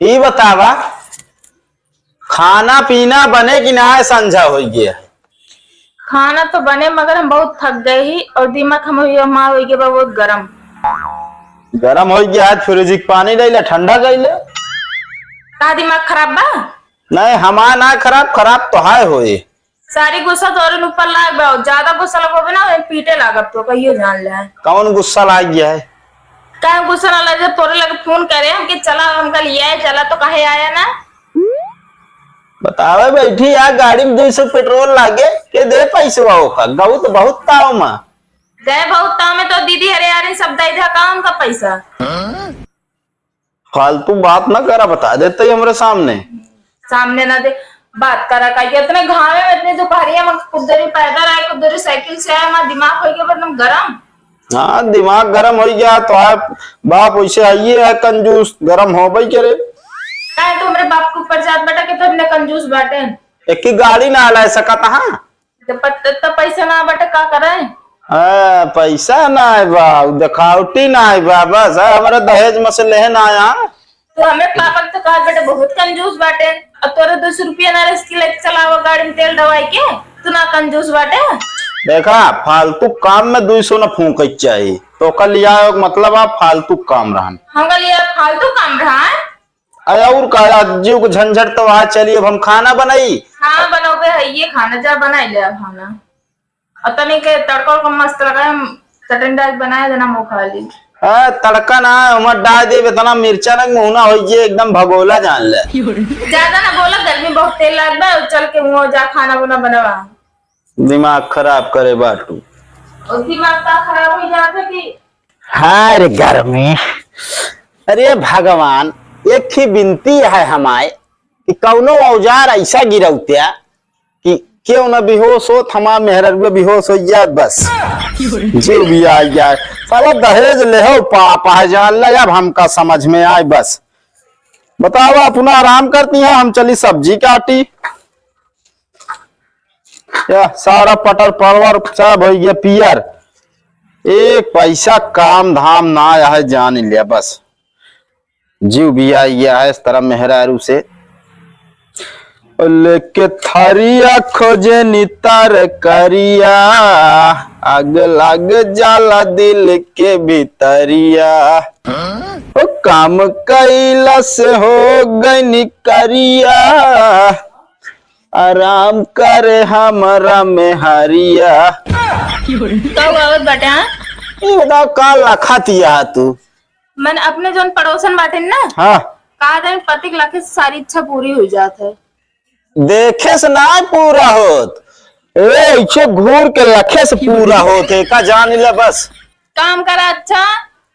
ये बतावा खाना पीना बने कि ना संझा हो गया। खाना तो बने मगर हम बहुत थक गए ही और दिमाग हम हो गया बहुत गरम। गरम हो गया है फ्रिज पानी ले ठंडा गईले। का दिमाग खराब बा? नहीं हमारा ना खराब खराब तो है होए। सारी गुस्सा तोरे ऊपर लाग बा, ज्यादा गुस्सा लगोबे ना पीटे लागब तो कहियो जान ले। कौन गुस्सा लाग गया है? क्या गुस्सा ना लगे? तोरे लगे फोन करे हम कि चला हमका लिया है, चला तो कहे आया ना। बतावे बैठी यार गाड़ी में 200 पेट्रोल लागे के दे पैसे गऊ तो बहुत ताव मां गए बहुत ताव में तो दीदी हरे यार सब दे था काम का पैसा। फालतू बात ना करा, बता देते हमरे सामने ना दे बात करा का इतने घामे में इतने दोपहरिया में कुदरी पैदल आए कुदरी साइकिल से आए, हमारा दिमाग हो गया एकदम गरम। हाँ दिमाग गरम हो गया तो आप बाप वैसे आइए है कंजूस गरम हो भाई करे। तो मेरे बाप के ऊपर जात बेटा के तो हमने कंजूस बाटे एक की गाड़ी ना ला सकता। हाँ तो पैसा ना बेटा का करे? पैसा ना है बा दिखावटी ना है बा बस हमारा दहेज में से लेना आया। तो हमें पापा तो कहा बेटा बहुत कंजूस बाटे और तोरे 200 रुपया ना इसकी लेके चलावा गाड़ी में तेल दवाई के तू ना कंजूस बाटे। देखा फालतू काम में 200 न फूक चाहिए तो कल लिया मतलब आप फालतू काम रहा हम लिया फालतू काम रहा है। और का जीव को झंझट तो वहां चलिए अब हम खाना बनाई। हाँ बनाओगे है ये खाना जा बनाई ले खाना और तनी के तड़का को मस्त लगा हम चटन डाल बनाया देना मुंह खा ली। तड़का ना उमर डाल दे इतना मिर्चा ना मुहना हो एकदम भगोला जान ले। ज्यादा ना बोला गर्मी बहुत तेल लगता है चल के मुंह जा खाना बुना बनवा। दिमाग खराब करे बाटू और दिमाग का खराब हो जाता कि हाय गर्मी। अरे भगवान एक ही विनती है हमारे कि कौनो औजार ऐसा गिरौत्या कि क्यों न बेहोश हो हमारा मेहर बेहोश हो जाए बस जीव भी आ जाए। साला दहेज ले हो पापा जान ले अब हमका समझ में आए बस। बताओ अपना आराम करती है हम चली सब्जी काटी या सारा पटर परवर सब हो गया पियर एक पैसा काम धाम ना आया है जान लिया बस जीव भी आ गया है इस तरह मेहरारू से लेके थरिया खोजे नितर करिया आग लग जाला दिल के भीतरिया ओ काम कैला से हो गई निकरिया आराम करे हमारा मेहरिया। ये बताओ का लखतिया तू मैंने अपने जो पड़ोसन बाटे ना हाँ कहा था पति के लाखे सारी इच्छा पूरी हो जात है देखे से ना पूरा होत घूर के लखे से पूरा होते का जान ले बस काम करा अच्छा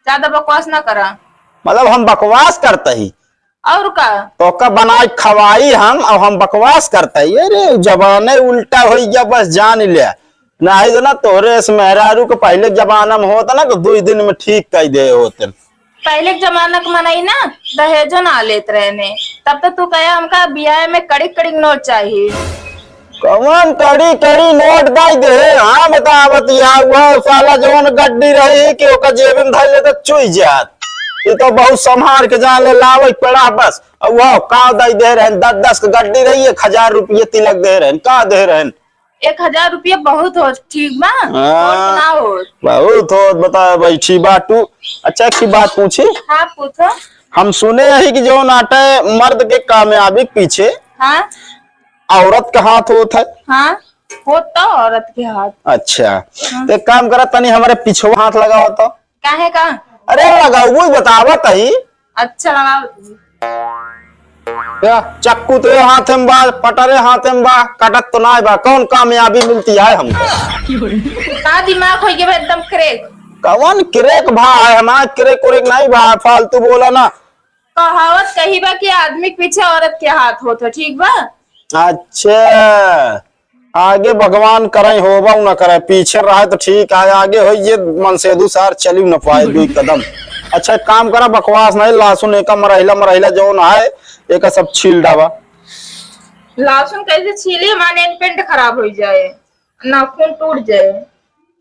ज्यादा बकवास ना करा। मतलब हम बकवास करते ही और का तो का बनाई खवाई हम और हम बकवास करते ही। अरे जबाने उल्टा हो गया बस जान ले ना ही ना तोरे इस मेहरारू को पहले जमाना में होता ना तो 2 दिन में ठीक कर दे होते। पहले के जमाना के मनाई ना दहेजो ना लेते रहने तब तो तू कहे हमका बियाह में कड़ी कड़ी नोट चाहिए। कौन कड़ी कड़ी नोट दाई दे? हाँ बतावत वो साला जवन गड्डी रही कि ओका जेब में धर ले तो चुई जात। ये तो बहुत संभाल के जान ले लावे पड़ा बस और वो का दाई दे रहे 10-10 की गड्डी रही 1000 रुपये तिलक दे रहे का दे रहे 1000 रुपया बहुत हो ठीक बा ना हो बहुत हो बता बैठी बाटू। अच्छा की बात पूछी? हाँ पूछो। हम सुने हैं कि जो नाटे मर्द के कामयाबी के पीछे हाँ औरत का हाथ होता है। हाँ होता औरत के हाथ। अच्छा हाँ। तो एक काम करा तनी हमारे पीछे हाथ लगा होता काहे का? अरे लगा वो बतावत ही। अच्छा लगा चक्कू तो हाथ में बा पटरे हाथ में बा कटत तो ना बा कौन कामयाबी मिलती है हमको? का दिमाग हो गया एकदम क्रेक। कौन क्रेक भाई हमारा क्रेक उरेक नहीं भाई फालतू बोला ना। कहावत कही बा कि आदमी के पीछे औरत के हाथ होता ठीक बा। अच्छा आगे भगवान करे होबा न करे पीछे रहे तो ठीक है आगे हो ये मन से दूसर चली न पाए 2 कदम। अच्छा काम करा बकवास नहीं लहसुन एक मरहिला जो न है एक सब छील डावा। लहसुन कैसे छीले माने पेंट खराब हो जाए नाखून टूट जाए।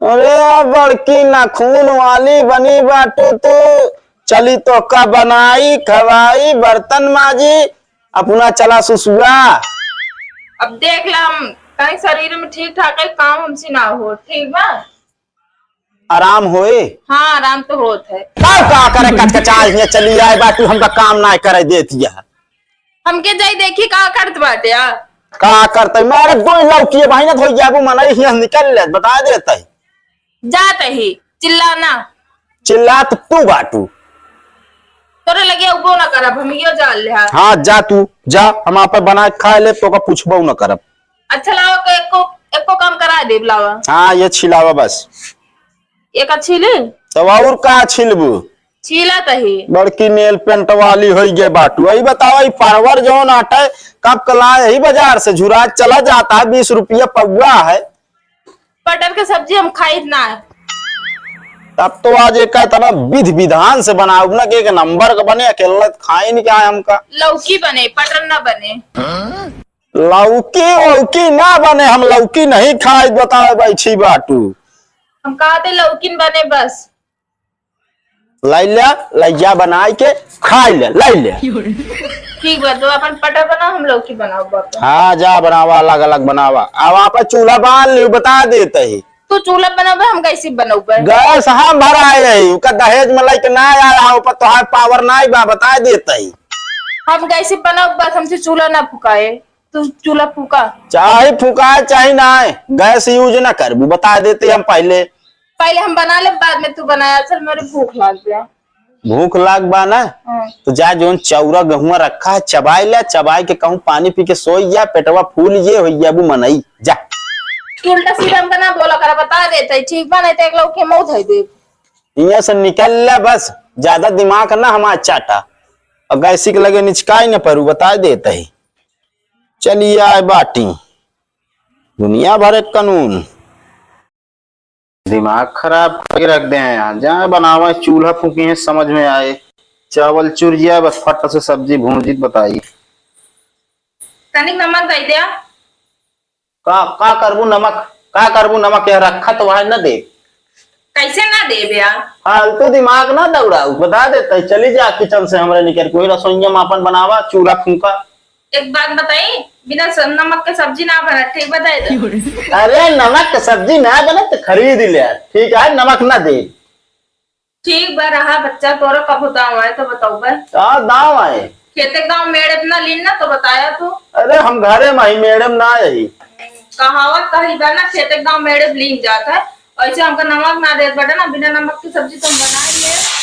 अरे बड़की नाखून वाली बनी बाटू तू चली तो का बनाई खवाई बर्तन माजी अपना चला सुसुआ। अब देख ला हम कहीं शरीर में ठीक ठाक है, काम हमसे ना हो, ठीक बा। आराम होए। हाँ आराम तो होत है। का करे कचकचाल हियां चली आए बाटू हमका काम ना करे देतिया। हमके जाई देखी का करत बाटे यार। का करते मारे दो लौकी भाई ना धोई जाबू मनई हियां निकल ले बता देते। जात ही चिल्लाना। चिल्लात तू बाटू। तोरे लगे उबो ना करब, हम यो जाल ले। हाँ जा तू जा, हम आप बना के खा ले तो का पूछबो न करब। अच्छा लाओ के एको काम करा दे लावा। हाँ ये छिलावा बस। एक अच्छी ले तो और का छिलबू। छीला तही बड़की नेल पेंट वाली हो गए बाटू। वही बताओ परवर जो आटा कब कला यही बाजार से झुरा चला जाता है, 20 रुपया पौवा है। पटर के सब्जी हम खाई ना है। तब तो आज एक तना विधि विधान से बनाओ ना कि एक नंबर का बने, अकेला खाए नहीं क्या है हमका। लौकी बने पटर ना बने। लौकी वौकी ना बने, हम लौकी नहीं खाए बताओ बैठी बाटू। हम कहते लौकी बने बस। लैया बनाए के खाई ले ले। ठीक बा, तो अपन पटर बना हम लौकी बनाओ बाप। हाँ जा बनावा, अलग अलग बनावा। अब आप चूल्हा बांध ली बता देते ही। तू चूल्हा बनाबे हम कैसे बनाऊबे। गैस हम भराए रही का दहेज में लाइक ना आया ऊपर तो है पावर ना बा बता देते ही। हम कैसे बनाओ बस, हमसे चूल्हा ना फुकाए। तू चूल्हा फूका चाहे फुकाए चाहे ना गैस यूज ना कर बता देते हम पहले। पहले हम बना ले बाद में तू बनाया। चल मेरे भूख लाग गया। भूख लाग बा ना तो जा जो चौरा गहुआ रखा है चबाई ले, चबाई के कहूँ पानी पी के सोई जा, पेटवा फूल ये हो जाबू मनई जा। उल्टा सीधा हमका ना बोला कर बता देते ठीक बा, नहीं तो एक लोग के मौत है दे। यहाँ से निकल ले बस, ज्यादा दिमाग ना हमारा चाटा और गैसी के लगे निचकाई न परू बता देते ही। चलिए आए बाटी दुनिया भर एक कानून दिमाग खराब करके रख दे हैं। यहाँ जहाँ बनावा चूल्हा फूकी है समझ में आए, चावल चुर गया बस फट से सब्जी भूंजित बताई। तनिक नमक दे दिया। का करबू नमक, का करबू नमक या रखा तो वहां न दे। कैसे ना दे भैया। फालतू दिमाग ना दौड़ाऊ बता देते। चली जा किचन से हमारे निकल कोई रसोईया मापन बनावा चूल्हा फूका। एक बात बताई, बिना नमक के सब्जी ना बना ठीक बताए तो। अरे नमक के सब्जी ना बने तो खरीद ले, ठीक है नमक ना दे। ठीक बा रहा बच्चा तोरा कब दाव आए तो बताओ बे। दाव आए खेते गाँव मेड़ इतना लीन ना तो बताया तू। अरे हम घरे में ही मैडम ना आई कहावत कही बा ना खेते गाँव मेड़ लीन जाता है, ऐसे हमको नमक ना दे बटे ना। बिना नमक की सब्जी तुम बना लिए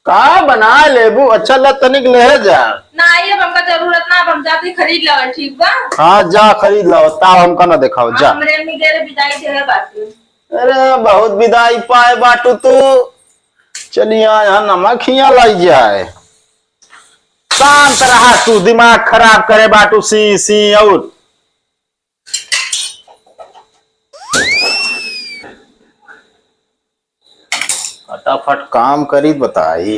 का बना लेबू। अच्छा ल तनिक ले जा ना आई, अब हमका जरूरत ना, अब हम जाते खरीद लगा ठीक बा। हाँ जा खरीद लो ताव हमका ना दिखाओ जा। हमरे में गेरे विदाई दे बाकी। अरे बहुत विदाई पाए बाटू तू। चलिए यहाँ नमक हिया लाई जाए। शांत रहा तू, दिमाग खराब करे बाटू सी सी और फटाफट काम करी बताई।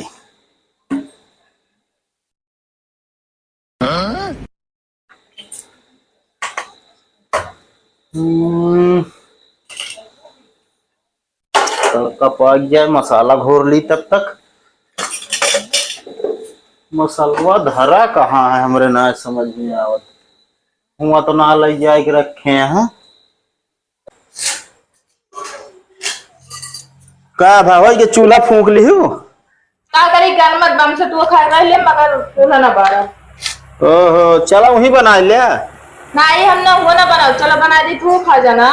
तड़का पक जाए मसाला घोर ली तब तक। मसलवा धरा कहाँ है हमरे ना समझ में आवत। हुआ तो ना ले जाए के रखे हैं। का भाई के चूल्हा फूंक ली हो का करी ज्ञान मत बम से तू खा रहा ले मगर चूल्हा ना बारा। ओहो चलो वही बना लिया। नहीं हम ना वो ना बनाओ, चलो बना दी तू खा जाना।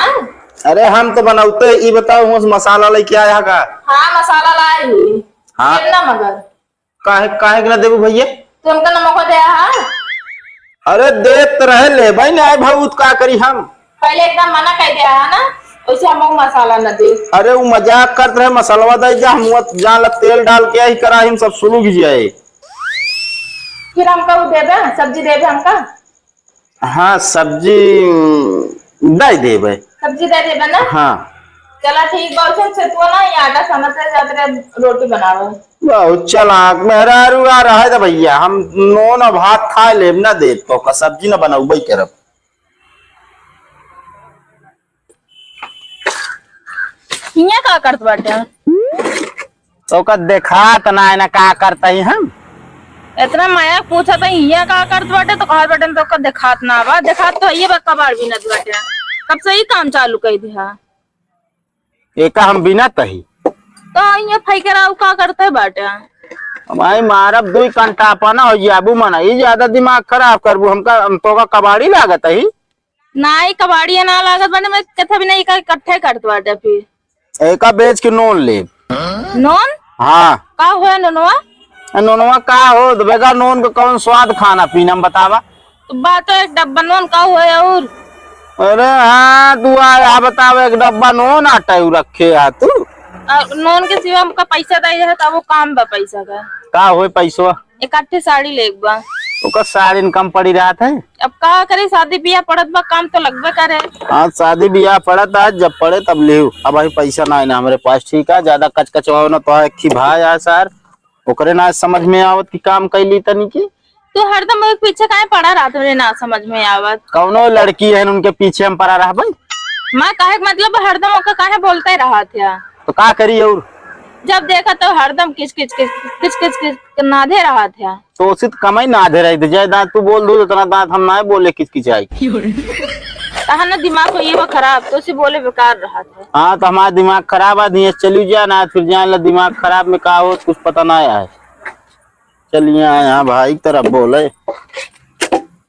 अरे हम तो बनाते ये बताओ उस मसाला लेके आया का। हाँ मसाला लाए ही। हाँ ना मगर काहे काहे के ना देबू भैया। तू हमका नमक दे। हाँ अरे देत रहे ले भाई ना बहुत का करी हम पहले एकदम मना कर दिया है ना, वैसे हम मसाला न दे। अरे वो मजाक करते रहे मसाला दे जा हम जहाँ तेल डाल के ही करा हम सब शुरू कीजिए। फिर हमका वो दे दे सब्जी दे दे हमका। हाँ सब्जी दे देबे। सब्जी दे देबे ना। हाँ चला ठीक बहुत से तू ना ये आटा समझते जाते रोटी बनाओ। बहुत चलाक मेहरारू आ रहा है तो भैया हम नोन भात खा ले ना दे तो का सब्जी ना बनाऊ भाई करब। हिया का करत बाटे तो का देखा तो ना का करता ही हम। इतना माया पूछा था ये का करत बाटे तो कहत बाटे तो देखात ना बा, देखात तो ये बा कबाड़ भी न बाटे। कब से ही काम चालू कर दिया एका हम बिना तही तो ये फैकरा का करते बाटे। हमारी मारब 2 घंटा अपना हो जाबू मना ये ज्यादा दिमाग खराब करबू हमका, हम तो का कबाड़ी लागत ही ना ही कबाड़ी ना लागत बाटे, मैं कथे भी नहीं का इकट्ठे करत बाटे। फिर एका बेच के नोन ले। नॉन हाँ का हुआ नोनवा? नोनवा का हो तो बेगा नोन का कौन स्वाद खाना पीना में बतावा। तो बात तो एक डब्बा नॉन का हुआ और अरे हाँ तू आ बतावा एक डब्बा नोन आटा रखे है तू। नॉन के सिवा हमका पैसा दे है तब वो काम बा पैसा का हो पैसवा इकट्ठे साड़ी लेक बा ओका सारी इनकम पड़ी रात है। अब का करे शादी ब्याह पड़त बा काम तो लगबे करे। हाँ शादी ब्याह पड़ा था जब पड़े तब ले अब भाई पैसा ना है ना हमारे पास ठीक है ज्यादा कच कचवाओ ना तो खी भाई यार सर ओकरे ना समझ में आवत की काम कैली तनी की। तू हरदम एक पीछे काहे पड़ा रहा तुमने ना समझ में आवत। कौनो लड़की है उनके पीछे हम पड़ा रहा भाई। मैं काहे मतलब हरदम ओका काहे बोलते रहा था तो का करी और जब देखा तो हरदम किच किच किच किच किच किच नाधे रहा था। तो उसी तो कमाई ना दे रही थी जय दांत तू बोल दू इतना दांत हम ना बोले किसकी चाहिए। कहा ना दिमाग को ये वो खराब तो उसे बोले बेकार रहा था। हाँ तो हमारा दिमाग खराब है चली जा ना फिर जाए दिमाग खराब में का हो कुछ पता ना आया है। चलिए यहाँ भाई तरफ बोले।